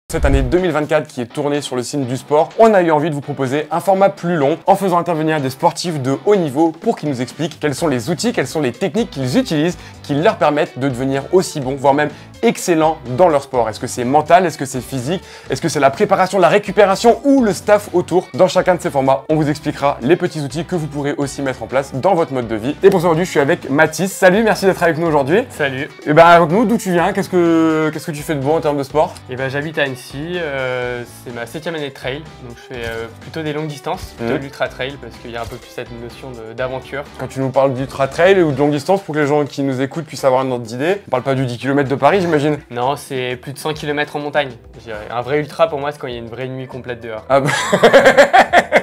Cette année 2024 qui est tournée sur le signe du sport, on a eu envie de vous proposer un format plus long en faisant intervenir des sportifs de haut niveau pour qu'ils nous expliquent quels sont les outils, quelles sont les techniques qu'ils utilisent qui leur permettent de devenir aussi bons, voire même excellents dans leur sport. Est-ce que c'est mental, est-ce que c'est physique, est-ce que c'est la préparation, la récupération ou le staff autour? Dans chacun de ces formats, on vous expliquera les petits outils que vous pourrez aussi mettre en place dans votre mode de vie. Et pour aujourd'hui, je suis avec Mathis. Salut, merci d'être avec nous aujourd'hui. Salut. Et raconte-nous d'où tu viens, qu'est-ce que tu fais de bon en termes de sport? J'habite à Annecy, c'est ma 7e année de trail, donc je fais plutôt des longues distances, plutôt de l'ultra trail parce qu'il y a un peu plus cette notion d'aventure. Quand tu nous parles d'ultra trail ou de longue distance, pour que les gens qui nous écoutent puissent avoir une ordre d'idée, on parle pas du 10 km de Paris, j'imagine? Non, c'est plus de 100 km en montagne, je dirais. Un vrai ultra pour moi, c'est quand il y a une vraie nuit complète dehors. Ah bah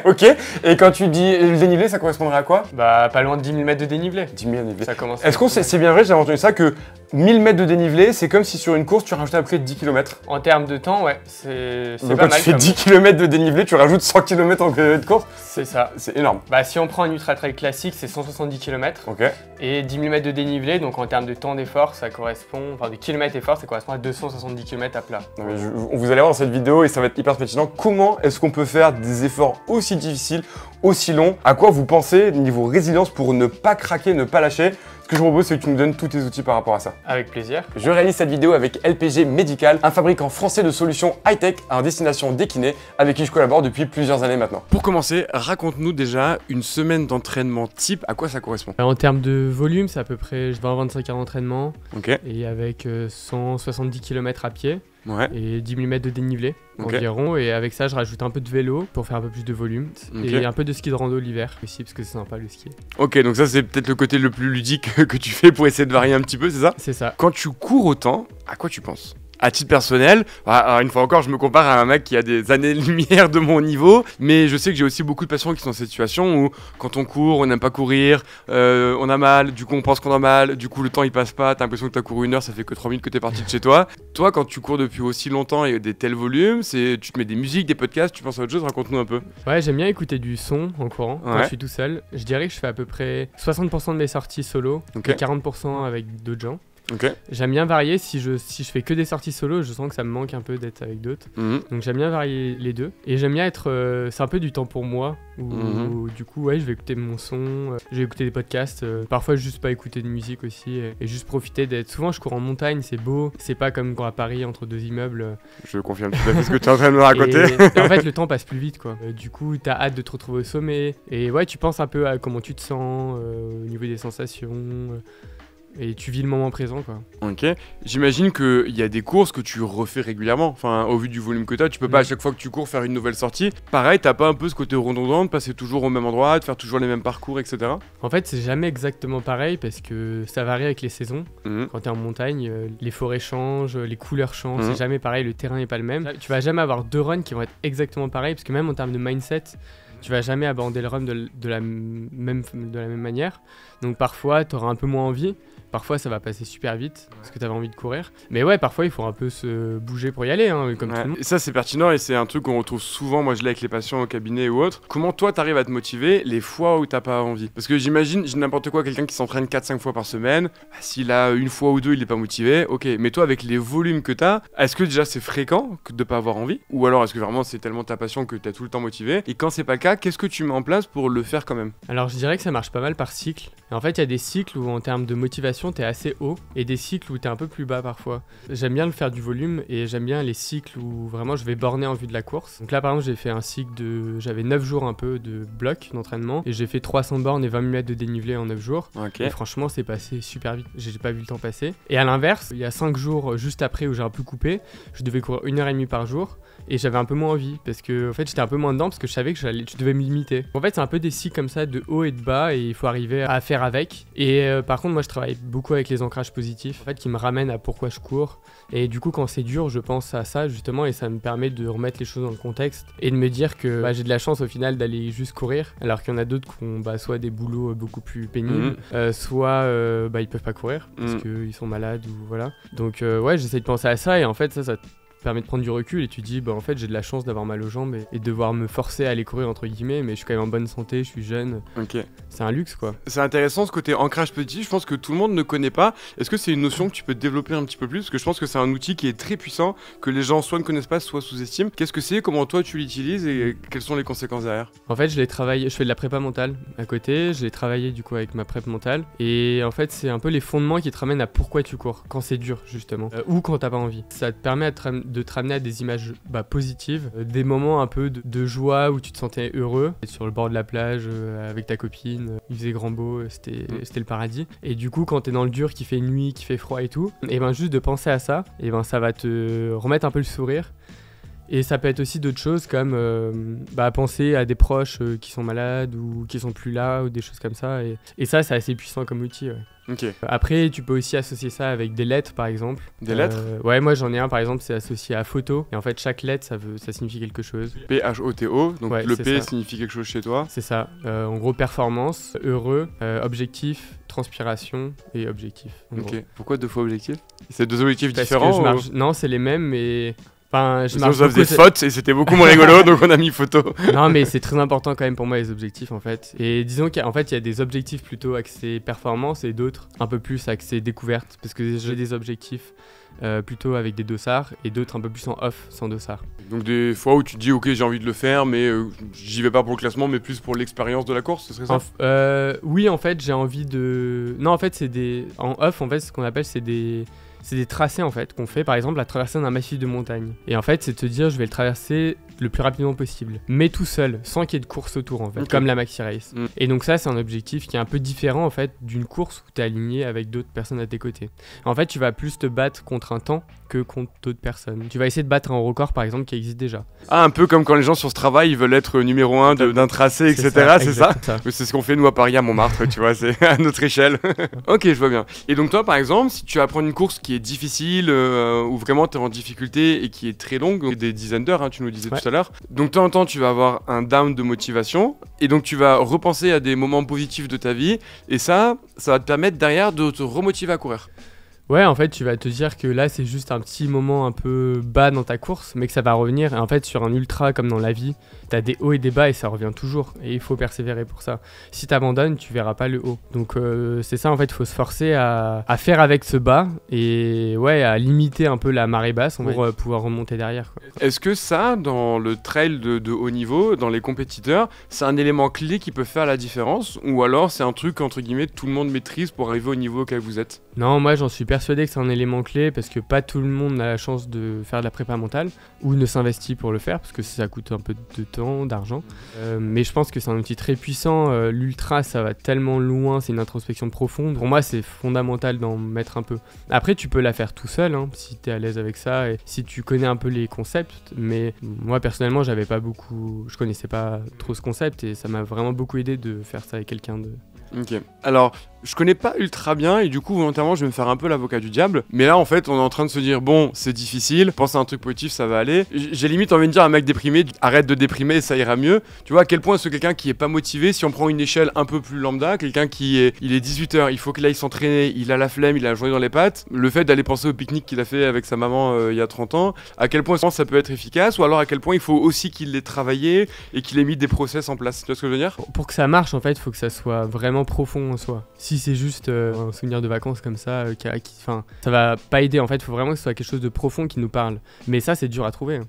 ok, et quand tu dis le dénivelé, ça correspondrait à quoi? Bah pas loin de 10 000 mètres de dénivelé. 10 000 dénivelé. Ça commence. Est-ce qu'on c'est bien vrai, j'ai entendu ça, que 1000 mètres de dénivelé, c'est comme si sur une course, tu rajoutais à peu près 10 km. En termes de temps, ouais, c'est pas mal. Quand tu fais 10 km de dénivelé, tu rajoutes 100 km en de course. C'est ça. C'est énorme. Bah si on prend un ultra trail classique, c'est 170 km. Ok. Et 10 000 mètres de dénivelé, donc en termes de temps d'effort, ça correspond, enfin de kilomètres effort, ça correspond à 270 km à plat. Non, mais vous allez voir dans cette vidéo et ça va être hyper pertinent. Comment est-ce qu'on peut faire des efforts aussi difficiles, aussi longs? À quoi vous pensez niveau résilience pour ne pas craquer, ne pas lâcher? Ce que je vous propose, c'est que tu nous donnes tous tes outils par rapport à ça. Avec plaisir. Je réalise cette vidéo avec LPG Médical, un fabricant français de solutions high-tech à destination des kinés, avec qui je collabore depuis plusieurs années maintenant. Pour commencer, raconte-nous déjà une semaine d'entraînement type, à quoi ça correspond? En termes de volume, c'est à peu près 20-25 heures d'entraînement. Ok. Et avec 170 km à pied. Ouais. Et 10 000 mètres de dénivelé environ, et avec ça je rajoute un peu de vélo pour faire un peu plus de volume, et un peu de ski de rando l'hiver aussi parce que c'est sympa le ski. Ok, donc ça c'est peut-être le côté le plus ludique que tu fais pour essayer de varier un petit peu, c'est ça? C'est ça. Quand tu cours autant, à quoi tu penses? À titre personnel, alors une fois encore, je me compare à un mec qui a des années-lumière de mon niveau, mais je sais que j'ai aussi beaucoup de patients qui sont dans cette situation où quand on court, on n'aime pas courir, on a mal, du coup on pense qu'on a mal, du coup le temps il passe pas, t'as l'impression que t'as couru 1 heure, ça fait que 3 minutes que t'es parti de chez toi. Toi, quand tu cours depuis aussi longtemps et des tels volumes, tu te mets des musiques, des podcasts, tu penses à autre chose, raconte-nous un peu. Ouais, j'aime bien écouter du son en courant quand je suis tout seul. Je dirais que je fais à peu près 60% de mes sorties solo et 40% avec d'autres gens. Okay. J'aime bien varier, si je fais que des sorties solo, je sens que ça me manque un peu d'être avec d'autres. Donc j'aime bien varier les deux. Et j'aime bien être... c'est un peu du temps pour moi, où du coup ouais, je vais écouter mon son, je vais écouter des podcasts, parfois juste pas écouter de musique aussi, et juste profiter d'être... Souvent je cours en montagne, c'est beau, c'est pas comme à Paris entre deux immeubles. Je confirme tout à fait ce que tu es en train de me raconter. Et en fait le temps passe plus vite quoi. Du coup t'as hâte de te retrouver au sommet, et ouais tu penses un peu à comment tu te sens, au niveau des sensations... Et tu vis le moment présent quoi. Ok, j'imagine qu'il y a des courses que tu refais régulièrement, enfin au vu du volume que tu as, tu peux pas à chaque fois que tu cours faire une nouvelle sortie. Pareil, t'as pas un peu ce côté redondant de passer toujours au même endroit, de faire toujours les mêmes parcours, etc. En fait c'est jamais exactement pareil parce que ça varie avec les saisons. Quand t'es en montagne, les forêts changent, les couleurs changent, c'est jamais pareil, le terrain est pas le même. Tu vas jamais avoir 2 runs qui vont être exactement pareils parce que même en termes de mindset, tu vas jamais aborder le run de la même manière. Donc parfois t'auras un peu moins envie. Parfois ça va passer super vite parce que t'avais envie de courir. Mais ouais, parfois il faut un peu se bouger pour y aller, hein, comme tout le monde. Et ça c'est pertinent et c'est un truc qu'on retrouve souvent, moi je l'ai avec les patients au cabinet ou autre. Comment toi t'arrives à te motiver les fois où t'as pas envie? Parce que j'imagine, n'importe quoi, quelqu'un qui s'entraîne 4-5 fois par semaine, s'il a une fois ou deux il est pas motivé, ok. Mais toi avec les volumes que t'as, est-ce que déjà c'est fréquent de pas avoir envie? Ou alors est-ce que vraiment c'est tellement ta passion que t'es tout le temps motivé? Et quand c'est pas le cas, qu'est-ce que tu mets en place pour le faire quand même? Alors je dirais que ça marche pas mal par cycle. Et en fait il y a des cycles où en termes de motivation t'es assez haut, et des cycles où t'es un peu plus bas parfois. J'aime bien le faire du volume, et j'aime bien les cycles où vraiment je vais borner en vue de la course. Donc là par exemple j'ai fait un cycle j'avais 9 jours un peu de bloc d'entraînement, et j'ai fait 300 bornes et 20 000 mètres de dénivelé en 9 jours. Et franchement c'est passé super vite, j'ai pas vu le temps passer. Et à l'inverse, il y a 5 jours juste après où j'ai un peu coupé, je devais courir 1h30 par jour, et j'avais un peu moins envie parce que en fait j'étais un peu moins dedans parce que je savais que je devais me limiter. En fait c'est un peu des cycles comme ça de haut et de bas, et il faut arriver à faire avec. Et par contre moi je travaille beaucoup avec les ancrages positifs en fait, qui me ramènent à pourquoi je cours, et du coup quand c'est dur je pense à ça justement, et ça me permet de remettre les choses dans le contexte et de me dire que j'ai de la chance au final d'aller juste courir, alors qu'il y en a d'autres qui ont soit des boulots beaucoup plus pénibles, soit ils peuvent pas courir parce qu'ils sont malades ou voilà. Donc ouais, j'essaie de penser à ça, et en fait ça permet de prendre du recul et tu dis en fait j'ai de la chance d'avoir mal aux jambes et de devoir me forcer à aller courir entre guillemets, mais je suis quand même en bonne santé, je suis jeune. Ok. C'est un luxe quoi. C'est intéressant ce côté ancrage positif, je pense que tout le monde ne connaît pas. Est-ce que c'est une notion que tu peux développer un petit peu plus? Parce que je pense que c'est un outil qui est très puissant, que les gens soit ne connaissent pas, soit sous-estiment. Qu'est-ce que c'est? Comment toi tu l'utilises et quelles sont les conséquences derrière? En fait, je fais de la prépa mentale à côté, je l'ai travaillé du coup avec ma prépa mentale et en fait, c'est un peu les fondements qui te ramènent à pourquoi tu cours, quand c'est dur justement, ou quand t'as pas envie. Ça te permet de te ramener à des images positives, des moments un peu de joie où tu te sentais heureux, sur le bord de la plage avec ta copine, il faisait grand beau, c'était le paradis. Et du coup, quand t'es dans le dur, qu'il fait nuit, qu'il fait froid et tout, et juste de penser à ça, et ça va te remettre un peu le sourire. Et ça peut être aussi d'autres choses comme penser à des proches qui sont malades ou qui sont plus là ou des choses comme ça. Et ça, c'est assez puissant comme outil. Ouais. Ok. Après, tu peux aussi associer ça avec des lettres, par exemple. Des lettres? Ouais, moi j'en ai un, par exemple, c'est associé à photo. Et en fait, chaque lettre, ça signifie quelque chose. P-H-O-T-O, donc ouais, le P ça. signifie quelque chose chez toi. C'est ça. En gros, performance, heureux, objectif, transpiration et objectif. Ok. Pourquoi 2 fois objectif? C'est 2 objectifs parce différents que non, c'est les mêmes, mais... je marche ça faisait faute et c'était beaucoup moins rigolo, donc on a mis photo. Non, mais c'est très important quand même pour moi les objectifs en fait. Et disons qu'en fait il y a des objectifs plutôt axés performance et d'autres un peu plus axés découverte. Parce que j'ai des objectifs plutôt avec des dossards et d'autres un peu plus en off, sans dossard. Donc des fois où tu te dis ok j'ai envie de le faire mais j'y vais pas pour le classement mais plus pour l'expérience de la course, ce serait ça? Oui en fait j'ai envie de... Non en fait c'est des... En off en fait ce qu'on appelle c'est des tracés en fait qu'on fait par exemple la traversée d'un massif de montagne. Et en fait c'est de te dire je vais le traverser le plus rapidement possible, mais tout seul, sans qu'il y ait de course autour en fait, okay. Comme la Maxi Race. Et donc ça c'est un objectif qui est un peu différent en fait d'une course où tu es aligné avec d'autres personnes à tes côtés. En fait tu vas plus te battre contre un temps que contre d'autres personnes. Tu vas essayer de battre un record par exemple qui existe déjà. Ah un peu comme quand les gens sur ce travail ils veulent être numéro 1 d'un tracé etc. C'est ça. C'est ce qu'on fait nous à Paris à Montmartre, tu vois, c'est à notre échelle. Ok je vois bien. Et donc toi par exemple si tu vas prendre une course qui est difficile où vraiment tu es en difficulté et qui est très longue, des dizaines d'heures tu nous disais tout à l'heure, donc de temps en temps tu vas avoir un down de motivation et donc tu vas repenser à des moments positifs de ta vie et ça va te permettre derrière de te remotiver à courir. Ouais, en fait, tu vas te dire que là, c'est juste un petit moment un peu bas dans ta course, mais que ça va revenir. Et en fait, sur un ultra comme dans la vie, t'as des hauts et des bas et ça revient toujours. Et il faut persévérer pour ça. Si t'abandonnes, tu verras pas le haut. Donc, c'est ça, en fait, il faut se forcer à faire avec ce bas et à limiter un peu la marée basse pour pouvoir remonter derrière, quoi. Est-ce que ça, dans le trail de haut niveau, dans les compétiteurs, c'est un élément clé qui peut faire la différence? Ou alors, c'est un truc, entre guillemets, tout le monde maîtrise pour arriver au niveau auquel vous êtes? Non, moi, j'en suis persuadé que c'est un élément clé parce que pas tout le monde a la chance de faire de la prépa mentale ou ne s'investit pour le faire parce que ça coûte un peu de temps, d'argent. Mais je pense que c'est un outil très puissant. L'ultra, ça va tellement loin, c'est une introspection profonde. Pour moi, c'est fondamental d'en mettre un peu. Après, tu peux la faire tout seul si tu es à l'aise avec ça et si tu connais un peu les concepts. Mais moi, personnellement, je connaissais pas trop ce concept et ça m'a vraiment beaucoup aidé de faire ça avec quelqu'un de... Ok. Alors, je connais pas ultra bien et du coup, volontairement, je vais me faire un peu l'avocat du diable. Mais là, en fait, on est en train de se dire, bon, c'est difficile, pense à un truc positif, ça va aller. J'ai limite envie de dire à un mec déprimé, arrête de déprimer, ça ira mieux. Tu vois, à quel point est-ce que quelqu'un qui est pas motivé, si on prend une échelle un peu plus lambda, quelqu'un il est 18h, il faut qu'il aille s'entraîner, il a la flemme, il a la journée dans les pattes, le fait d'aller penser au pique-nique qu'il a fait avec sa maman il y a 30 ans, à quel point ça peut être efficace, ou alors à quel point il faut aussi qu'il l'ait travaillé et qu'il ait mis des process en place. Tu vois ce que je veux dire? Pour que ça marche, en fait, il faut que ça soit vraiment profond en soi. Si c'est juste un souvenir de vacances comme ça, ça va pas aider. En fait, il faut vraiment que ce soit quelque chose de profond qui nous parle. Mais ça, c'est dur à trouver.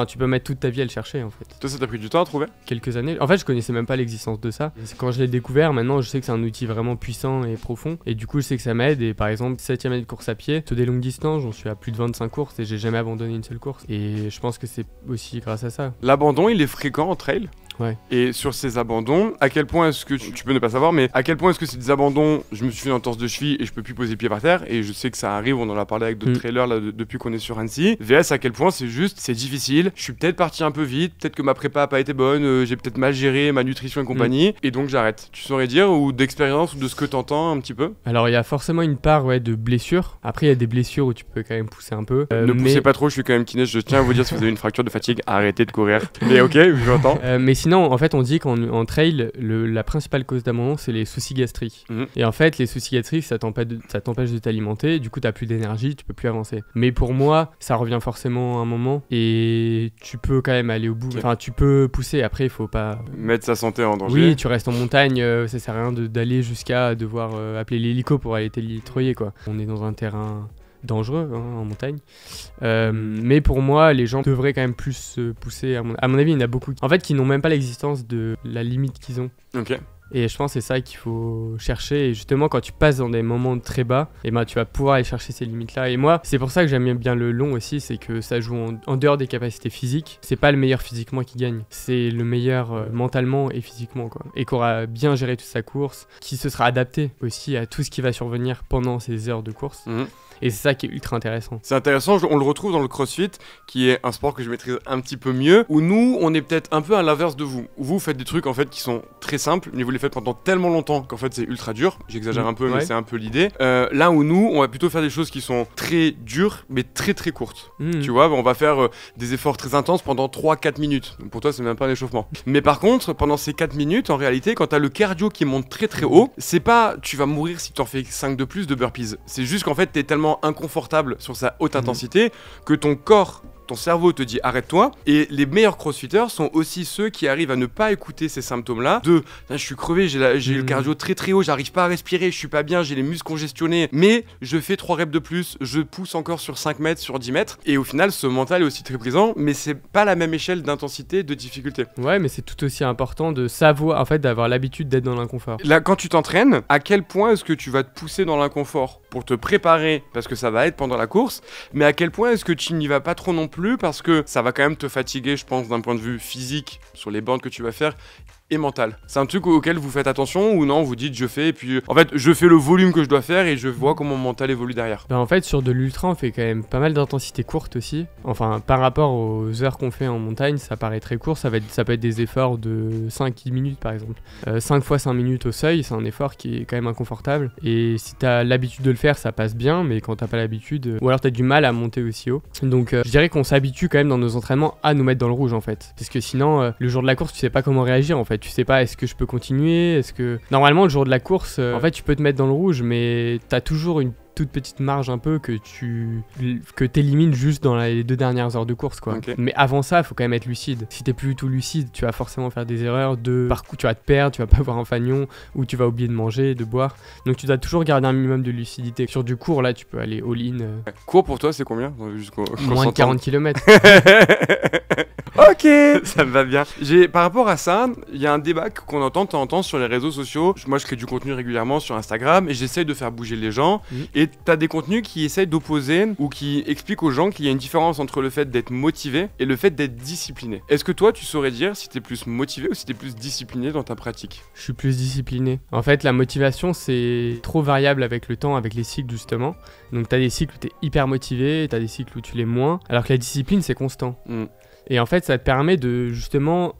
Tu peux mettre toute ta vie à le chercher, en fait. Toi, ça t'a pris du temps à trouver? Quelques années. En fait, je connaissais même pas l'existence de ça. Quand je l'ai découvert, maintenant, je sais que c'est un outil vraiment puissant et profond. Et du coup, je sais que ça m'aide. Et par exemple, 7e année de course à pied, sur des longues distances, j'en suis à plus de 25 courses et j'ai jamais abandonné une seule course. Et je pense que c'est aussi grâce à ça. L'abandon, il est fréquent en trail? Ouais. Et sur ces abandons, à quel point est-ce que tu peux ne pas savoir, mais à quel point est-ce que c'est des abandons, je me suis fait une entorse de cheville et je peux plus poser pied par terre, et je sais que ça arrive, on en a parlé avec d'autres trailers là, depuis qu'on est sur Annecy, VS à quel point c'est difficile, je suis peut-être parti un peu vite, peut-être que ma prépa a pas été bonne, j'ai peut-être mal géré ma nutrition et compagnie, et donc j'arrête. Tu saurais dire, ou d'expérience, ou de ce que t'entends un petit peu? Alors il y a forcément une part de blessure, après il y a des blessures où tu peux quand même pousser un peu. Ne poussez pas trop, je suis quand même kiné, je tiens à vous dire si vous avez une fracture de fatigue, arrêtez de courir. Mais ok, j'entends. Mais sinon, en fait on dit qu'en trail, la principale cause d'abandon c'est les soucis gastriques. Et en fait, les soucis gastriques, ça t'empêche de t'alimenter, du coup, t'as plus d'énergie, tu peux plus avancer. Mais pour moi, ça revient forcément à un moment et tu peux quand même aller au bout. Enfin, tu peux pousser, après, il faut pas... Mettre sa santé en danger. Oui, tu restes en montagne, ça sert à rien d'aller jusqu'à devoir appeler l'hélico pour aller t'élitroyer, quoi. On est dans un terrain dangereux en montagne, mais pour moi les gens devraient quand même plus se pousser. À mon avis, il y en a beaucoup en fait qui n'ont même pas l'existence de la limite qu'ils ont. Ok. Et je pense que c'est ça qu'il faut chercher. Et justement, quand tu passes dans des moments très bas, et ben, tu vas pouvoir aller chercher ces limites-là. Et moi, c'est pour ça que j'aime bien le long aussi, c'est que ça joue en dehors des capacités physiques. C'est pas le meilleur physiquement qui gagne, c'est le meilleur mentalement et physiquement, quoi. Et qui aura bien géré toute sa course, qui se sera adapté aussi à tout ce qui va survenir pendant ces heures de course. Et c'est ça qui est ultra intéressant. C'est intéressant, on le retrouve dans le CrossFit, qui est un sport que je maîtrise un petit peu mieux, où nous, on est peut-être un peu à l'inverse de vous. Vous faites des trucs en fait qui sont très simples, mais vous les faites pendant tellement longtemps qu'en fait c'est ultra dur. J'exagère un peu, mais c'est un peu l'idée. Là où nous, on va plutôt faire des choses qui sont très dures, mais très très courtes. Tu vois, on va faire des efforts très intenses pendant 3-4 minutes. Donc pour toi, c'est même pas un échauffement. Mais par contre, pendant ces 4 minutes, en réalité, quand t'as le cardio qui monte très très haut, c'est pas tu vas mourir si t'en fais 5 de plus de burpees. C'est juste qu'en fait, t'es tellement inconfortable sur sa haute intensité que ton corps, ton cerveau te dit arrête-toi. Et les meilleurs crossfitters sont aussi ceux qui arrivent à ne pas écouter ces symptômes-là de je suis crevé, j'ai le cardio très très haut, j'arrive pas à respirer, je suis pas bien, j'ai les muscles congestionnés, mais je fais 3 reps de plus, je pousse encore sur 5 mètres, sur 10 mètres. Et au final, ce mental est aussi très présent, mais c'est pas la même échelle d'intensité, de difficulté. Ouais, mais c'est tout aussi important de savoir, en fait, d'avoir l'habitude d'être dans l'inconfort. Là, quand tu t'entraînes, à quel point est-ce que tu vas te pousser dans l'inconfort pour te préparer, parce que ça va être pendant la course, mais à quel point est-ce que tu n'y vas pas trop non plus, parce que ça va quand même te fatiguer, je pense, d'un point de vue physique, sur les bandes que tu vas faire, et mental. C'est un truc auquel vous faites attention ou non, vous dites je fais, et puis en fait je fais le volume que je dois faire et je vois comment mon mental évolue derrière. Ben en fait sur de l'ultra on fait quand même pas mal d'intensités courtes aussi. Enfin par rapport aux heures qu'on fait en montagne, ça paraît très court, ça peut être des efforts de 5-10 minutes par exemple. 5 fois 5 minutes au seuil, c'est un effort qui est quand même inconfortable. Et si t'as l'habitude de le faire, ça passe bien, mais quand t'as pas l'habitude, ou alors t'as du mal à monter aussi haut. Donc je dirais qu'on s'habitue quand même dans nos entraînements à nous mettre dans le rouge en fait. Parce que sinon le jour de la course tu sais pas comment réagir en fait. Tu sais pas est-ce que je peux continuer, est-ce que... Normalement le jour de la course, en fait tu peux te mettre dans le rouge, mais t'as toujours une toute petite marge un peu que t'élimines juste dans les 2 dernières heures de course quoi. Okay. Mais avant ça, il faut quand même être lucide. Si t'es plus du tout lucide, tu vas forcément faire des erreurs par coup, tu vas te perdre, tu vas pas avoir un fanion ou tu vas oublier de manger, de boire. Donc tu dois toujours garder un minimum de lucidité. Sur du court là, tu peux aller all-in. Court pour toi, c'est combien? Moins de 40 km. Ok, ça me va bien. Par rapport à ça, il y a un débat qu'on entend de temps en temps sur les réseaux sociaux. Moi, je crée du contenu régulièrement sur Instagram et j'essaye de faire bouger les gens. Et t'as des contenus qui essayent d'opposer ou qui expliquent aux gens qu'il y a une différence entre le fait d'être motivé et le fait d'être discipliné. Est-ce que toi, tu saurais dire si t'es plus motivé ou si t'es plus discipliné dans ta pratique? Je suis plus discipliné. En fait, la motivation, c'est trop variable avec le temps, avec les cycles justement. Donc t'as des cycles où t'es hyper motivé, t'as des cycles où tu l'es moins. Alors que la discipline, c'est constant. Et en fait, ça te permet de, justement,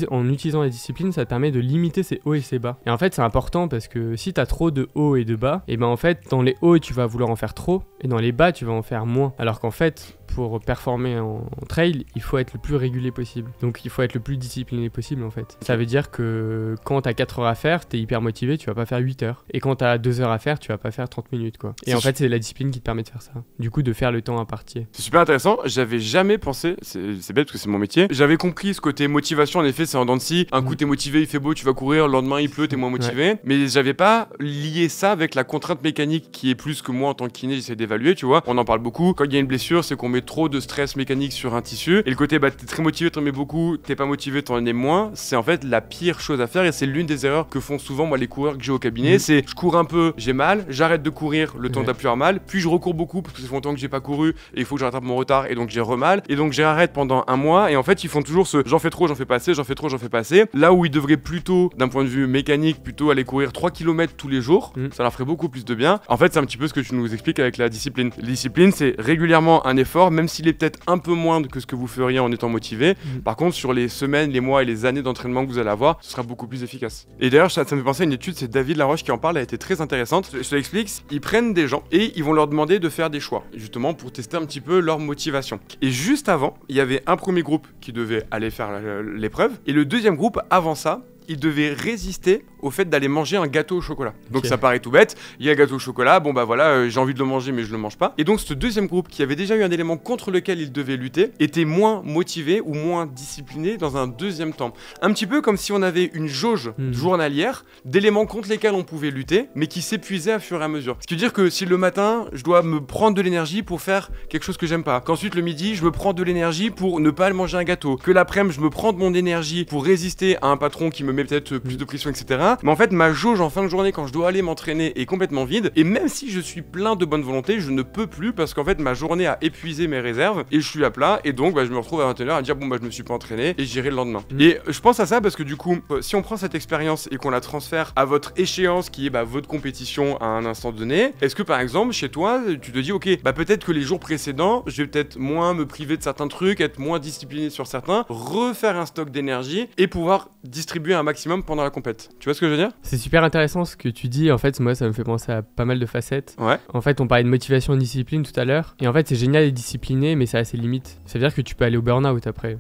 en utilisant la discipline, ça te permet de limiter ses hauts et ses bas. Et en fait, c'est important parce que si t'as trop de hauts et de bas, et ben en fait, dans les hauts, tu vas vouloir en faire trop, et dans les bas, tu vas en faire moins. Alors qu'en fait, pour performer en trail, il faut être le plus régulier possible. Donc il faut être le plus discipliné possible en fait. Ça veut dire que quand t'as 4 heures à faire, t'es hyper motivé, tu vas pas faire 8 heures. Et quand t'as 2 heures à faire, tu vas pas faire 30 minutes quoi. Et en fait, c'est la discipline qui te permet de faire ça. Du coup, de faire le temps imparti. C'est super intéressant, j'avais jamais pensé, c'est bête parce que c'est mon métier, j'avais compris ce côté motivation, en effet c'est en dents de scie, un coup t'es motivé, il fait beau, tu vas courir, le lendemain il pleut, t'es moins motivé, mais j'avais pas lié ça avec la contrainte mécanique qui est plus que moi en tant que kiné, j'essaie d'évaluer, tu vois, on en parle beaucoup, quand il y a une blessure, c'est qu'on met trop de stress mécanique sur un tissu, et le côté t'es très motivé, t'en mets beaucoup, t'es pas motivé, t'en es moins, c'est en fait la pire chose à faire, et c'est l'une des erreurs que font souvent moi les coureurs que j'ai au cabinet, c'est je cours un peu, j'ai mal, j'arrête de courir le temps de plus avoir mal, puis je recours beaucoup parce que ça fait longtemps que j'ai pas couru, et il faut que je rattrape mon retard, et donc j'ai remal, et donc j'arrête pendant un mois, et en fait ils font toujours ce j'en fais trop, j'en fais pas assez, j'en fais trop, j'en fais pas assez. Là où ils devraient plutôt, d'un point de vue mécanique, plutôt aller courir 3 km tous les jours, ça leur ferait beaucoup plus de bien. En fait, c'est un petit peu ce que tu nous expliques avec la discipline. La discipline, c'est régulièrement un effort, même s'il est peut-être un peu moindre que ce que vous feriez en étant motivé. Par contre, sur les semaines, les mois et les années d'entraînement que vous allez avoir, ce sera beaucoup plus efficace. Et d'ailleurs, ça me fait penser à une étude, c'est David Laroche qui en parle, elle a été très intéressante. Je te l'explique, ils prennent des gens et ils vont leur demander de faire des choix, justement pour tester un petit peu leur motivation. Et juste avant, il y avait un premier groupe qui devait aller faire l'épreuve, et le deuxième groupe, avant ça, il devait résister au fait d'aller manger un gâteau au chocolat. Donc Ok. ça paraît tout bête, il y a un gâteau au chocolat, bon bah voilà, j'ai envie de le manger mais je le mange pas. Et donc ce deuxième groupe qui avait déjà eu un élément contre lequel il devait lutter, était moins motivé ou moins discipliné dans un deuxième temps. Un petit peu comme si on avait une jauge journalière d'éléments contre lesquels on pouvait lutter, mais qui s'épuisaient à fur et à mesure. Ce qui veut dire que si le matin, je dois me prendre de l'énergie pour faire quelque chose que j'aime pas, qu'ensuite le midi, je me prends de l'énergie pour ne pas manger un gâteau, que l'après-midi, je me prends de mon énergie pour résister à un patron qui me met peut-être plus de pression, etc. Mais en fait, ma jauge en fin de journée, quand je dois aller m'entraîner, est complètement vide. Et même si je suis plein de bonne volonté, je ne peux plus parce qu'en fait, ma journée a épuisé mes réserves et je suis à plat. Et donc, je me retrouve à 21h à dire, bon, je me suis pas entraîné et j'irai le lendemain. Et je pense à ça parce que du coup, si on prend cette expérience et qu'on la transfère à votre échéance qui est votre compétition à un instant donné, est-ce que par exemple, chez toi, tu te dis, ok, peut-être que les jours précédents, je vais peut-être moins me priver de certains trucs, être moins discipliné sur certains, refaire un stock d'énergie et pouvoir distribuer un maximum pendant la compète. Tu vois ce que je veux dire? C'est super intéressant ce que tu dis. En fait, moi, ça me fait penser à pas mal de facettes. Ouais. En fait, on parlait de motivation et de discipline tout à l'heure. Et en fait, c'est génial d'être discipliné, mais ça a ses limites. Ça veut dire que tu peux aller au burn-out après.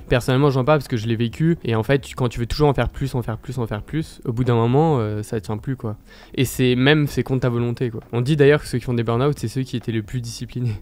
Personnellement, j'en parle parce que je l'ai vécu. Et en fait, quand tu veux toujours en faire plus, au bout d'un moment, ça tient plus, quoi. Et c'est contre ta volonté, quoi. On dit d'ailleurs que ceux qui font des burn-out, c'est ceux qui étaient le plus disciplinés.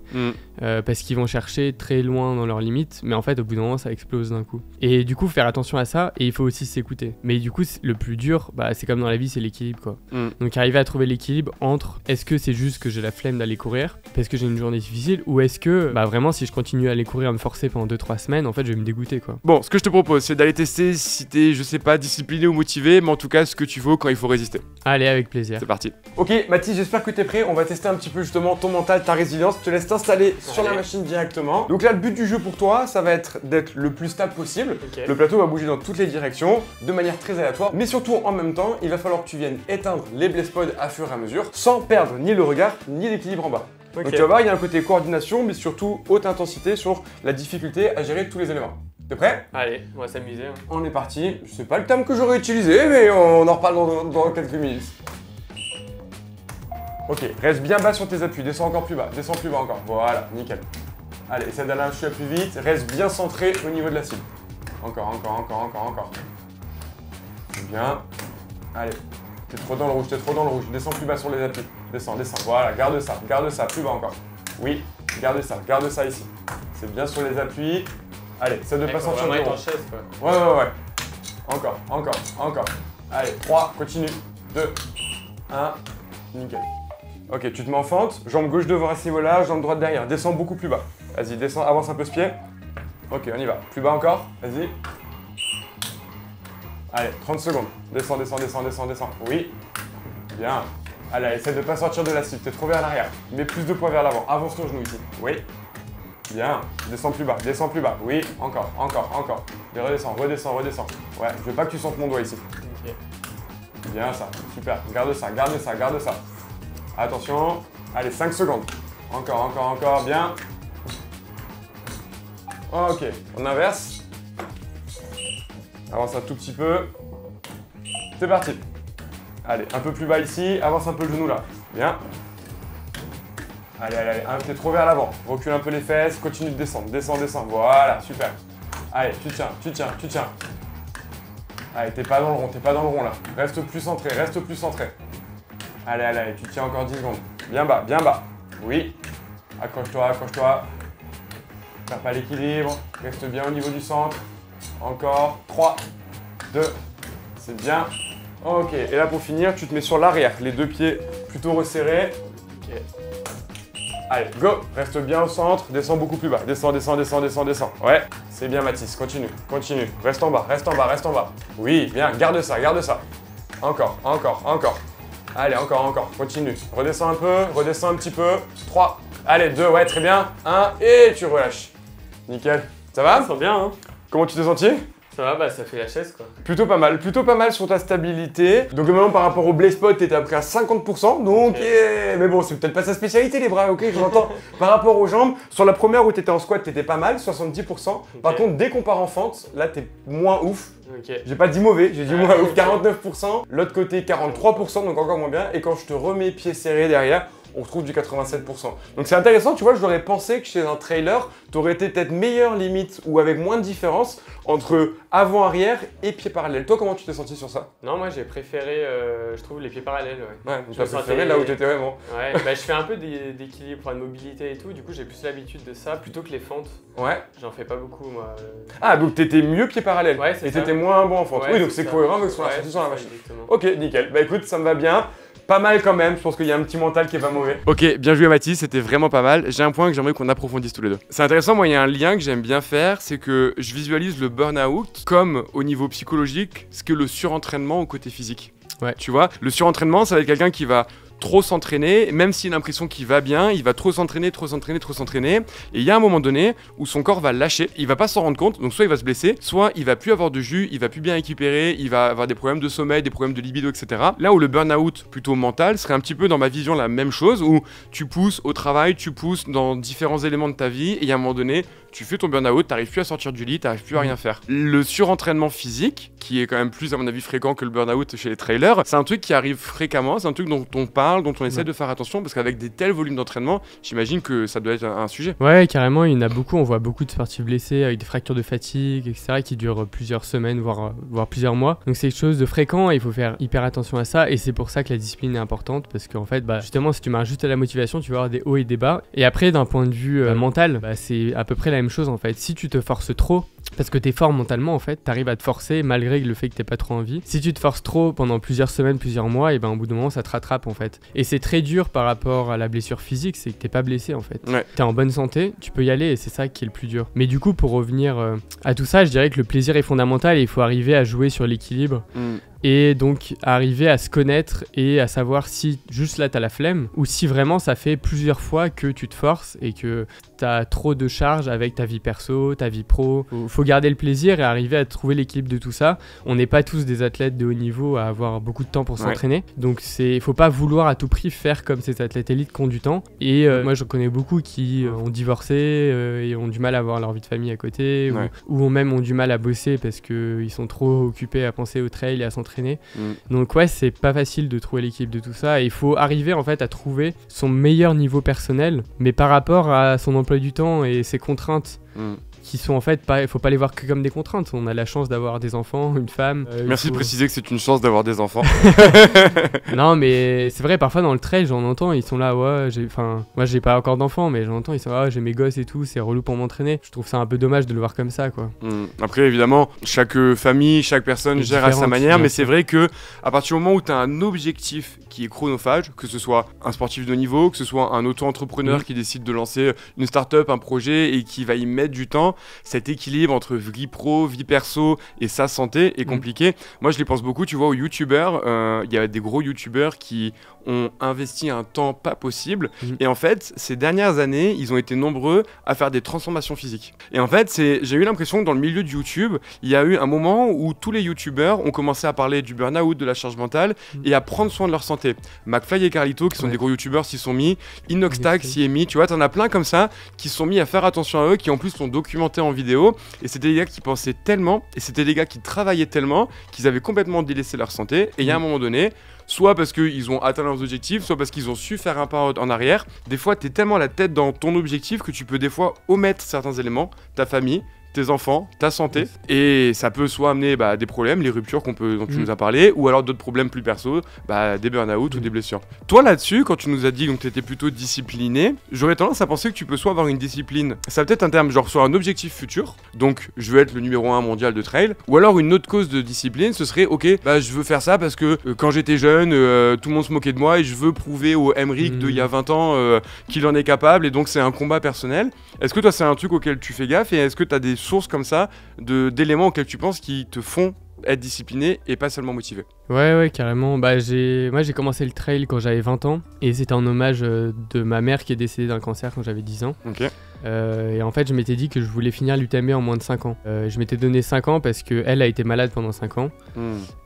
Parce qu'ils vont chercher très loin dans leurs limites. Mais en fait, au bout d'un moment, ça explose d'un coup. Et du coup, faire attention à ça. Et il faut aussi s'écouter. Mais du coup, le plus dur, c'est comme dans la vie, c'est l'équilibre, quoi. Donc, arriver à trouver l'équilibre entre est-ce que c'est juste que j'ai la flemme d'aller courir parce que j'ai une journée difficile, ou est-ce que vraiment, si je continue à aller courir, à me forcer pendant 2-3 semaines, en fait, je vais me dégoûter. Quoi. Bon, ce que je te propose, c'est d'aller tester si t'es, je sais pas, discipliné ou motivé, mais en tout cas, ce que tu vaux quand il faut résister. Allez, avec plaisir. C'est parti. Ok, Mathis, j'espère que t'es prêt. On va tester un petit peu justement ton mental, ta résilience. Je te laisse t'installer sur la machine directement. Donc là, le but du jeu pour toi, ça va être d'être le plus stable possible. Okay. Le plateau va bouger dans toutes les directions, de manière très aléatoire. Mais surtout, en même temps, il va falloir que tu viennes éteindre les blaze pods à fur et à mesure, sans perdre ni le regard, ni l'équilibre en bas. Okay. Donc tu vas voir, il y a un côté coordination, mais surtout haute intensité sur la difficulté à gérer tous les éléments. T'es prêt? Allez, on va s'amuser. On est parti. Je sais pas le terme que j'aurais utilisé, mais on en reparle dans quelques minutes. Ok, reste bien bas sur tes appuis. Descends encore plus bas. Descends plus bas encore. Voilà, nickel. Allez, essaie d'aller un chouïa plus vite. Reste bien centré au niveau de la cible. Encore. C'est bien. Allez. T'es trop dans le rouge, Descends plus bas sur les appuis. Descends. Voilà, garde ça. Plus bas encore. Oui, garde ça ici. C'est bien sur les appuis. Allez, essaie de pas sortir du rond. Ouais. Encore. Allez, 3, continue. 2, 1, nickel. Ok, tu te mets en fente, jambe gauche devant à ce niveau-là, jambe droite derrière. Descends beaucoup plus bas. Vas-y, descends, avance un peu ce pied. Ok, on y va. Plus bas encore, vas-y. Allez, 30 secondes. Descends. Oui. Bien. Allez, essaie de pas sortir de la cible, t'es trop vers l'arrière. Mets plus de poids vers l'avant. Avance ton genou ici. Oui. Bien, descends plus bas, oui, encore. Et redescends. Ouais, je veux pas que tu sentes mon doigt ici. Okay. Bien ça, super, garde ça. Attention, allez, 5 secondes. Encore, bien. Ok, on inverse. Avance un tout petit peu. C'est parti. Allez, un peu plus bas ici, avance un peu le genou là. Bien. Allez, t'es trop vers l'avant. Recule un peu les fesses, continue de descendre. Voilà, super. Allez, tu tiens. Allez, t'es pas dans le rond là. Reste plus centré. Allez, tu tiens encore 10 secondes. Bien bas. Oui. Accroche-toi. Perds pas l'équilibre. Reste bien au niveau du centre. Encore. 3, 2, c'est bien. Ok, et là pour finir, tu te mets sur l'arrière. Les deux pieds plutôt resserrés. Ok. Allez, go, reste bien au centre, descends beaucoup plus bas, descends. Ouais, c'est bien Mathis, continue. Reste en bas. Oui, bien, garde ça. Encore. Allez, encore, continue. Redescends un petit peu. 3, allez, 2, ouais, très bien. 1, et tu relâches. Nickel. Ça va? Ça sent bien, hein? Comment tu t'es senti? Ça va, ça fait la chaise, quoi. Plutôt pas mal sur ta stabilité. Donc maintenant par rapport au blaze pod, t'étais à près à 50%, donc mais bon, c'est peut-être pas sa spécialité les bras, ok, je l'entends. Par rapport aux jambes, sur la première où t'étais en squat, t'étais pas mal, 70%. Par contre, dès qu'on part en fente, là t'es moins ouf. J'ai pas dit mauvais, j'ai dit moins ouf, 49%. L'autre côté, 43%, donc encore moins bien. Et quand je te remets pied serré derrière, on retrouve du 87%. Donc c'est intéressant, tu vois, j'aurais pensé que chez un trailer, tu aurais été peut-être meilleur limite ou avec moins de différence entre avant-arrière et pied parallèle. Toi, comment tu t'es senti sur ça? Non, moi j'ai préféré, je trouve, les pieds parallèles. Ouais, donc tu as préféré là où tu étais vraiment. Ouais, bah, je fais un peu d'équilibre, de mobilité et tout, du coup j'ai plus l'habitude de ça plutôt que les fentes. Ouais. J'en fais pas beaucoup moi. Ah, donc t'étais mieux pied parallèle. Ouais, c'est et ça. t'étais moins bon en fente. Ouais, oui, donc c'est cohérent avec ce qu'on a ressenti sur la machine. Ok, nickel. Bah écoute, ça me va bien. Pas mal quand même, je pense qu'il y a un petit mental qui est pas mauvais. Ok, bien joué Mathis, c'était vraiment pas mal. J'ai un point que j'aimerais qu'on approfondisse tous les deux. C'est intéressant, moi il y a un lien que j'aime bien faire, c'est que je visualise le burn-out comme au niveau psychologique, ce que le surentraînement au côté physique. Ouais. Tu vois, le surentraînement, ça va être quelqu'un qui va trop s'entraîner, même s'il a l'impression qu'il va bien, il va trop s'entraîner, et il y a un moment donné où son corps va lâcher, il va pas s'en rendre compte, donc soit il va se blesser, soit il va plus avoir de jus, il va plus bien récupérer, il va avoir des problèmes de sommeil, des problèmes de libido, etc. Là où le burn-out plutôt mental serait un petit peu dans ma vision la même chose, où tu pousses au travail, tu pousses dans différents éléments de ta vie, et il y a un moment donné, tu fais ton burn-out, t'arrives plus à sortir du lit, t'arrives plus à rien faire. Le surentraînement physique, qui est quand même plus à mon avis fréquent que le burn-out chez les trailers, c'est un truc qui arrive fréquemment, c'est un truc dont on parle, dont on essaie de faire attention, parce qu'avec des tels volumes d'entraînement, j'imagine que ça doit être un sujet. Ouais, carrément, il y en a beaucoup, on voit beaucoup de sportifs blessés avec des fractures de fatigue, etc., qui durent plusieurs semaines, voire plusieurs mois. Donc c'est quelque chose de fréquent et il faut faire hyper attention à ça, et c'est pour ça que la discipline est importante, parce qu'en fait, bah, justement, si tu marches juste à la motivation, tu vas avoir des hauts et des bas. Et après, d'un point de vue mental, bah, c'est à peu près la même chose en fait. Si tu te forces trop, parce que t'es fort mentalement en fait, t'arrives à te forcer malgré le fait que t'aies pas trop envie. Si tu te forces trop pendant plusieurs semaines, plusieurs mois, et ben au bout d'un moment ça te rattrape en fait. Et c'est très dur par rapport à la blessure physique, c'est que t'es pas blessé en fait. Ouais. T'es en bonne santé, tu peux y aller et c'est ça qui est le plus dur. Mais du coup pour revenir à tout ça, je dirais que le plaisir est fondamental et il faut arriver à jouer sur l'équilibre. Et donc arriver à se connaître et à savoir si juste là t'as la flemme ou si vraiment ça fait plusieurs fois que tu te forces et que t'as trop de charges avec ta vie perso, ta vie pro. Faut garder le plaisir et arriver à trouver l'équilibre de tout ça. On n'est pas tous des athlètes de haut niveau à avoir beaucoup de temps pour s'entraîner. Donc faut pas vouloir à tout prix faire comme ces athlètes élites qui ont du temps. Et moi je connais beaucoup qui ont divorcé et ont du mal à avoir leur vie de famille à côté ou même ont du mal à bosser parce qu'ils sont trop occupés à penser au trail et à s'entraîner. Donc ouais, c'est pas facile de trouver l'équilibre de tout ça et il faut arriver en fait à trouver son meilleur niveau personnel mais par rapport à son emploi du temps et ses contraintes qui sont en fait pas, il faut pas les voir que comme des contraintes. On a la chance d'avoir des enfants, une femme. Merci de préciser que c'est une chance d'avoir des enfants. Non mais c'est vrai, parfois dans le trail j'en entends, ils sont là moi j'ai pas encore d'enfants mais j'en entends, ils sont j'ai mes gosses et tout, c'est relou pour m'entraîner. Je trouve ça un peu dommage de le voir comme ça quoi. Après évidemment chaque famille, chaque personne gère à sa manière, mais c'est vrai que à partir du moment où tu as un objectif qui est chronophage, que ce soit un sportif de niveau, que ce soit un auto-entrepreneur qui décide de lancer une start-up, un projet et qui va y mettre du temps, cet équilibre entre vie pro, vie perso et sa santé est compliqué. Moi je les pense beaucoup, tu vois, aux youtubeurs, il y a des gros youtubeurs qui ont investi un temps pas possible et en fait ces dernières années ils ont été nombreux à faire des transformations physiques et en fait j'ai eu l'impression que dans le milieu de YouTube il y a eu un moment où tous les youtubeurs ont commencé à parler du burn-out, de la charge mentale et à prendre soin de leur santé. McFly et Carlito qui sont des gros youtubeurs s'y sont mis, Inoxtag s'y est mis, tu vois, t'en as plein comme ça qui se sont mis à faire attention à eux, qui en plus sont documentés en vidéo et c'était des gars qui pensaient tellement et c'était des gars qui travaillaient tellement qu'ils avaient complètement délaissé leur santé et il y a un moment donné, soit parce qu'ils ont atteint leurs objectifs, soit parce qu'ils ont su faire un pas en arrière. Des fois, t'es tellement la tête dans ton objectif que tu peux des fois omettre certains éléments, ta famille, tes enfants, ta santé, et ça peut soit amener des problèmes, les ruptures dont tu nous as parlé, ou alors d'autres problèmes plus perso, des burn-out ou des blessures. Toi là-dessus, quand tu nous as dit que tu étais plutôt discipliné, j'aurais tendance à penser que tu peux soit avoir une discipline, ça va peut-être un terme genre soit un objectif futur, donc je veux être le numéro 1 mondial de trail, ou alors une autre cause de discipline, ce serait ok, je veux faire ça parce que quand j'étais jeune, tout le monde se moquait de moi et je veux prouver au Emric d'il y a 20 ans qu'il en est capable et donc c'est un combat personnel. Est-ce que toi c'est un truc auquel tu fais gaffe et est-ce que tu as des sources comme ça d'éléments auxquels tu penses qui te font être discipliné et pas seulement motivé? Ouais, carrément. Moi, j'ai commencé le trail quand j'avais 20 ans et c'était en hommage de ma mère qui est décédée d'un cancer quand j'avais 10 ans. Et en fait, je m'étais dit que je voulais finir l'UTMB en moins de 5 ans. Je m'étais donné 5 ans parce qu'elle a été malade pendant 5 ans.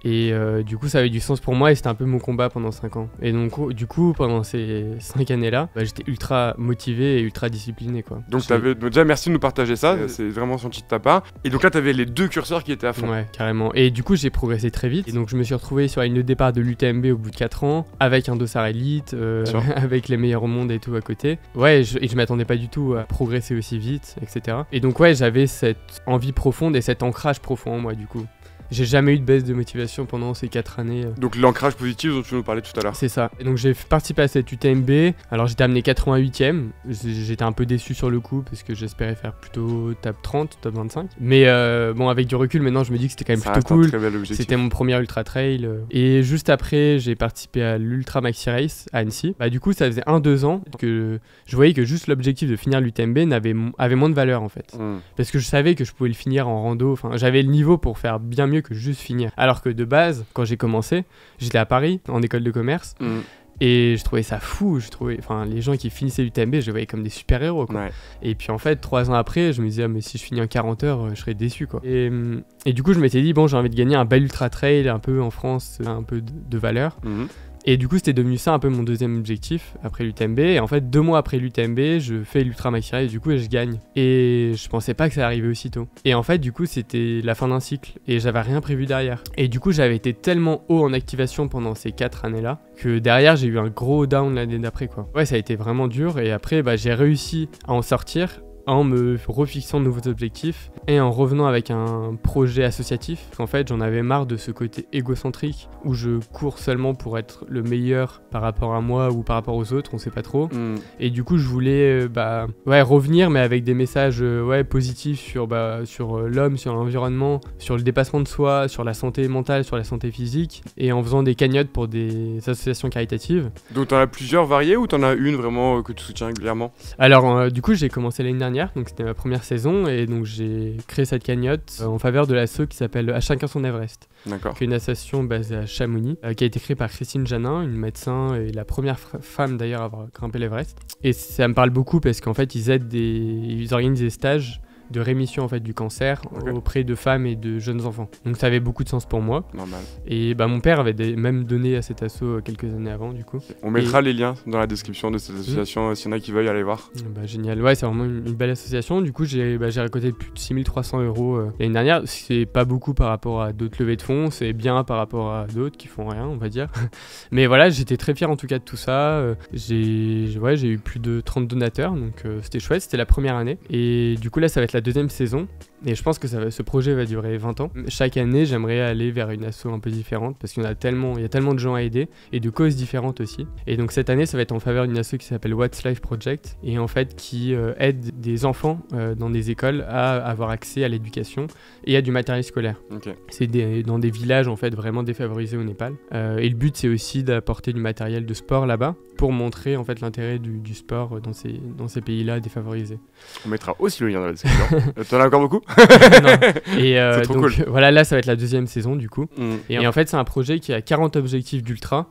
Et du coup, ça avait du sens pour moi et c'était un peu mon combat pendant 5 ans. Et donc, du coup, pendant ces 5 années-là, j'étais ultra motivé et ultra discipliné, quoi. Donc, déjà, merci de nous partager ça. C'est vraiment senti de ta part. Et donc là, t'avais les deux curseurs qui étaient à fond. Ouais, carrément. Et du coup, j'ai progressé très vite. Et donc, je me suis retrouvé sur la ligne de départ de l'UTMB au bout de 4 ans, avec un dossard élite, avec les meilleurs au monde et tout à côté. Ouais, et je m'attendais pas du tout à progresser aussi vite, etc. Et donc, ouais, j'avais cette envie profonde et cet ancrage profond en moi, du coup. J'ai jamais eu de baisse de motivation pendant ces 4 années. Donc l'ancrage positif dont tu nous parlais tout à l'heure. C'est ça. Et donc j'ai participé à cette UTMB. Alors j'étais amené 88e. J'étais un peu déçu sur le coup parce que j'espérais faire plutôt top 30, top 25. Mais bon, avec du recul, maintenant je me dis que c'était quand même plutôt cool. C'était mon premier ultra trail. Et juste après, j'ai participé à l'Ultra Maxi Race à Annecy. Du coup, ça faisait 1-2 ans que je voyais que juste l'objectif de finir l'UTMB avait moins de valeur en fait. Parce que je savais que je pouvais le finir en rando. Enfin, j'avais le niveau pour faire bien mieux que juste finir. Alors que de base, quand j'ai commencé, j'étais à Paris, en école de commerce, et je trouvais ça fou. Les gens qui finissaient l'UTMB, je les voyais comme des super-héros, quoi. Ouais. Et puis en fait, 3 ans après, je me disais, mais si je finis en 40 heures, je serais déçu, quoi. Et du coup, je m'étais dit, bon, j'ai envie de gagner un bel ultra-trail, un peu en France, un peu de valeur. Et du coup, c'était devenu ça un peu mon deuxième objectif après l'UTMB. Et en fait, 2 mois après l'UTMB, je fais l'Ultra Maxi Race du coup et je gagne. Et je pensais pas que ça arrivait aussitôt. Et en fait, du coup, c'était la fin d'un cycle et j'avais rien prévu derrière. Et du coup, j'avais été tellement haut en activation pendant ces 4 années-là que derrière, j'ai eu un gros down l'année d'après, quoi. Ouais, ça a été vraiment dur. Et après, j'ai réussi à en sortir en me refixant de nouveaux objectifs et en revenant avec un projet associatif. En fait, j'en avais marre de ce côté égocentrique où je cours seulement pour être le meilleur par rapport à moi ou par rapport aux autres, on sait pas trop. Et du coup, je voulais revenir, mais avec des messages positifs sur l'homme, sur l'environnement, sur le dépassement de soi, sur la santé mentale, sur la santé physique, et en faisant des cagnottes pour des associations caritatives. Donc t'en as plusieurs variées ou t'en as une vraiment que tu soutiens régulièrement ? Alors, du coup, j'ai commencé l'année dernière, donc c'était ma première saison, et donc j'ai créé cette cagnotte en faveur de l'asso qui s'appelle À chacun son Everest. D'accord. Qui est une association basée à Chamonix, qui a été créée par Christine Janin, une médecin et la première femme d'ailleurs à avoir grimpé l'Everest. Et ça me parle beaucoup parce qu'en fait ils organisent des stages de rémission en fait du cancer auprès de femmes et de jeunes enfants. Donc ça avait beaucoup de sens pour moi. Normal. Et mon père avait même donné à cet asso quelques années avant du coup. On mettra les liens dans la description de cette association s'il y en a qui veulent aller voir. Génial. Ouais, c'est vraiment une belle association. Du coup, j'ai récolté plus de 6300 € l'année dernière. C'est pas beaucoup par rapport à d'autres levées de fonds. C'est bien par rapport à d'autres qui font rien, on va dire. Mais voilà, j'étais très fier en tout cas de tout ça. J'ai eu plus de 30 donateurs, donc c'était chouette. C'était la première année. Et du coup, là, ça va être la deuxième saison et je pense que ce projet va durer 20 ans. Chaque année, j'aimerais aller vers une asso un peu différente parce qu'il y a tellement de gens à aider et de causes différentes aussi. Et donc cette année, ça va être en faveur d'une asso qui s'appelle What's Life Project et en fait qui aide des enfants dans des écoles à avoir accès à l'éducation et à du matériel scolaire. Okay. C'est dans des villages en fait vraiment défavorisés au Népal. Et le but, c'est aussi d'apporter du matériel de sport là-bas pour montrer en fait l'intérêt du sport dans ces pays-là défavorisés. On mettra aussi le lien dans la description. T'en as encore beaucoup ? Non. Et c'est trop donc cool. Voilà, là ça va être la deuxième saison du coup. Et en fait, c'est un projet qui a 40 objectifs d'ultra.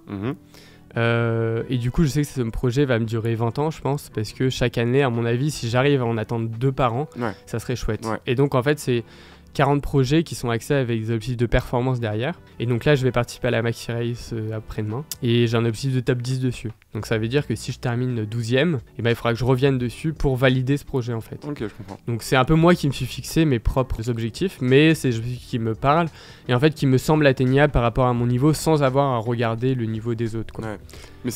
Et du coup, je sais que ce projet va me durer 20 ans, je pense, parce que chaque année, à mon avis, si j'arrive à en attendre 2 par an, ça serait chouette. Ouais. Et donc, en fait, c'est 40 projets qui sont axés avec des objectifs de performance derrière. Et donc là, je vais participer à la Maxi Race après-demain. Et j'ai un objectif de top 10 dessus. Donc ça veut dire que si je termine 12e, il faudra que je revienne dessus pour valider ce projet en fait. Ok, je comprends. Donc c'est un peu moi qui me suis fixé mes propres objectifs, mais c'est des objectifs qui me parlent et en fait qui me semblent atteignables par rapport à mon niveau sans avoir à regarder le niveau des autres, quoi. Ouais. Mais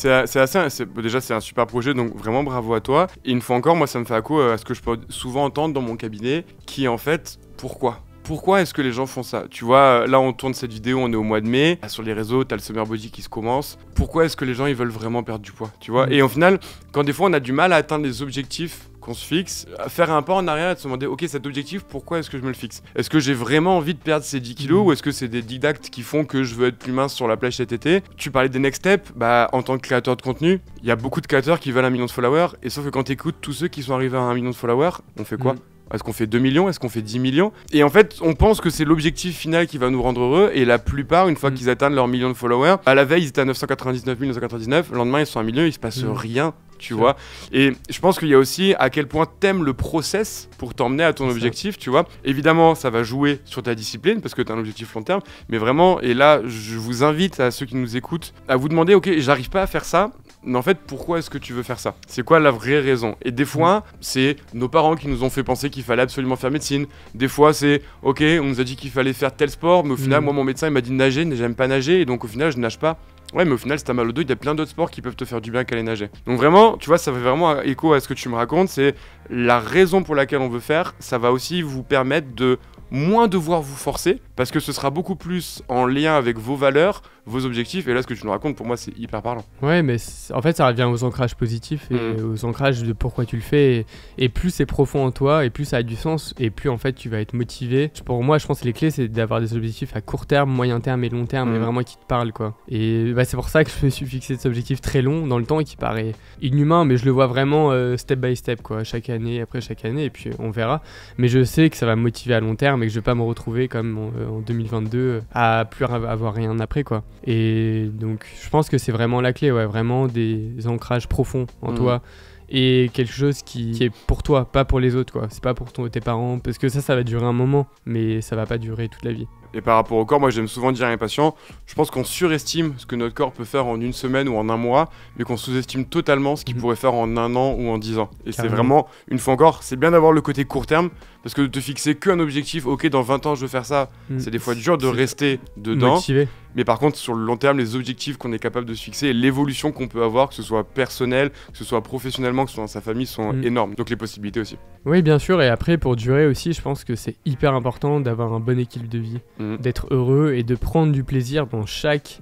déjà c'est un super projet, donc vraiment bravo à toi. Et une fois encore, moi ça me fait écho à ce que je peux souvent entendre dans mon cabinet, qui est en fait pourquoi est-ce que les gens font ça ? Tu vois, là on tourne cette vidéo, on est au mois de mai, sur les réseaux, t'as le Summer Body qui se commence. Pourquoi est-ce que les gens ils veulent vraiment perdre du poids ? Tu vois ? Et au final, quand des fois on a du mal à atteindre les objectifs qu'on se fixe, à faire un pas en arrière et de se demander ok, cet objectif, pourquoi est-ce que je me le fixe ? Est-ce que j'ai vraiment envie de perdre ces 10 kilos ou est-ce que c'est des didactes qui font que je veux être plus mince sur la plage cet été ? Tu parlais des next steps, en tant que créateur de contenu, il y a beaucoup de créateurs qui veulent 1 million de followers et sauf que quand t'écoutes tous ceux qui sont arrivés à 1 million de followers, on fait quoi ? Est-ce qu'on fait 2 millions? Est-ce qu'on fait 10 millions? Et en fait, on pense que c'est l'objectif final qui va nous rendre heureux. Et la plupart, une fois qu'ils atteignent leur million de followers, à la veille, ils étaient à 999 999. Le lendemain, ils sont à 1 million, il se passe rien. Tu vois, et je pense qu'il y a aussi à quel point t'aimes le process pour t'emmener à ton objectif, tu vois. Évidemment, ça va jouer sur ta discipline parce que t'as un objectif long terme, mais vraiment, et là, je vous invite à ceux qui nous écoutent à vous demander, ok, j'arrive pas à faire ça, mais en fait, pourquoi est-ce que tu veux faire ça? C'est quoi la vraie raison? Et des fois, c'est nos parents qui nous ont fait penser qu'il fallait absolument faire médecine. Des fois, c'est, ok, on nous a dit qu'il fallait faire tel sport, mais au final, moi, mon médecin, il m'a dit de nager, mais j'aime pas nager, et donc au final, je nage pas. Ouais, mais au final, si t'as mal au dos, il y a plein d'autres sports qui peuvent te faire du bien qu'aller nager. Donc vraiment, tu vois, ça fait vraiment écho à ce que tu me racontes. C'est la raison pour laquelle on veut faire. Ça va aussi vous permettre de moins devoir vous forcer, parce que ce sera beaucoup plus en lien avec vos valeurs, vos objectifs. Et là, ce que tu nous racontes, pour moi, c'est hyper parlant. Ouais, mais en fait, ça revient aux ancrages positifs et aux ancrages de pourquoi tu le fais. Et plus c'est profond en toi, et plus ça a du sens, et plus en fait, tu vas être motivé. Pour moi, je pense que les clés, c'est d'avoir des objectifs à court terme, moyen terme et long terme, mais vraiment qui te parlent, quoi. Et c'est pour ça que je me suis fixé cet objectif très long dans le temps et qui paraît inhumain, mais je le vois vraiment step by step, quoi, chaque année après chaque année, et puis on verra. Mais je sais que ça va me motiver à long terme et que je vais pas me retrouver comme en 2022 à plus avoir rien après, quoi. Et donc je pense que c'est vraiment la clé, ouais, vraiment des ancrages profonds en toi et quelque chose qui est pour toi, pas pour les autres, quoi. C'est pas pour tes parents, parce que ça va durer un moment, mais ça va pas durer toute la vie. Et par rapport au corps, moi j'aime souvent dire à mes patients, je pense qu'on surestime ce que notre corps peut faire en une semaine ou en un mois, mais qu'on sous-estime totalement ce qu'il pourrait faire en un an ou en 10 ans. Et c'est vraiment, une fois encore, c'est bien d'avoir le côté court terme, parce que de te fixer qu'un objectif, ok, dans 20 ans je veux faire ça, c'est des fois dur de rester dedans. Motivé. Mais par contre, sur le long terme, les objectifs qu'on est capable de se fixer et l'évolution qu'on peut avoir, que ce soit personnel, que ce soit professionnellement, que ce soit dans sa famille, sont énormes. Donc les possibilités aussi. Oui, bien sûr. Et après, pour durer aussi, je pense que c'est hyper important d'avoir un bon équilibre de vie, d'être heureux et de prendre du plaisir dans chaque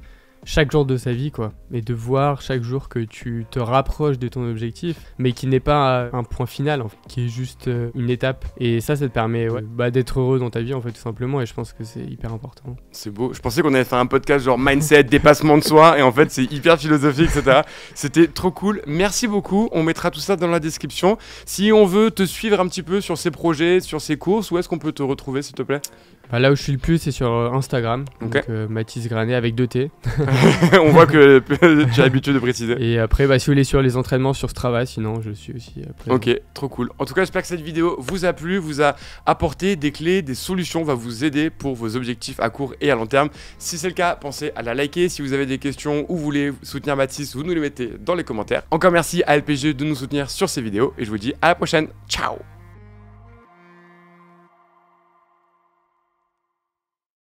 jour de sa vie, quoi, et de voir chaque jour que tu te rapproches de ton objectif, mais qui n'est pas un point final, en fait, qui est juste une étape. Et ça te permet d'être heureux dans ta vie, en fait, tout simplement. Et je pense que c'est hyper important. C'est beau. Je pensais qu'on allait faire un podcast genre mindset, dépassement de soi, et en fait c'est hyper philosophique, etc. C'était trop cool. Merci beaucoup. On mettra tout ça dans la description. Si on veut te suivre un petit peu sur ces projets, sur ces courses, où est-ce qu'on peut te retrouver, s'il te plaît? Là où je suis le plus, c'est sur Instagram, donc Mathis Granet avec 2 T. On voit que tu as l'habitude de préciser. Et après, si vous voulez sur les entraînements sur Strava, sinon je suis aussi après. Ok, trop cool. En tout cas, j'espère que cette vidéo vous a plu, vous a apporté des clés, des solutions, va vous aider pour vos objectifs à court et à long terme. Si c'est le cas, pensez à la liker. Si vous avez des questions ou vous voulez soutenir Mathis, vous nous les mettez dans les commentaires. Encore merci à LPG de nous soutenir sur ces vidéos et je vous dis à la prochaine. Ciao!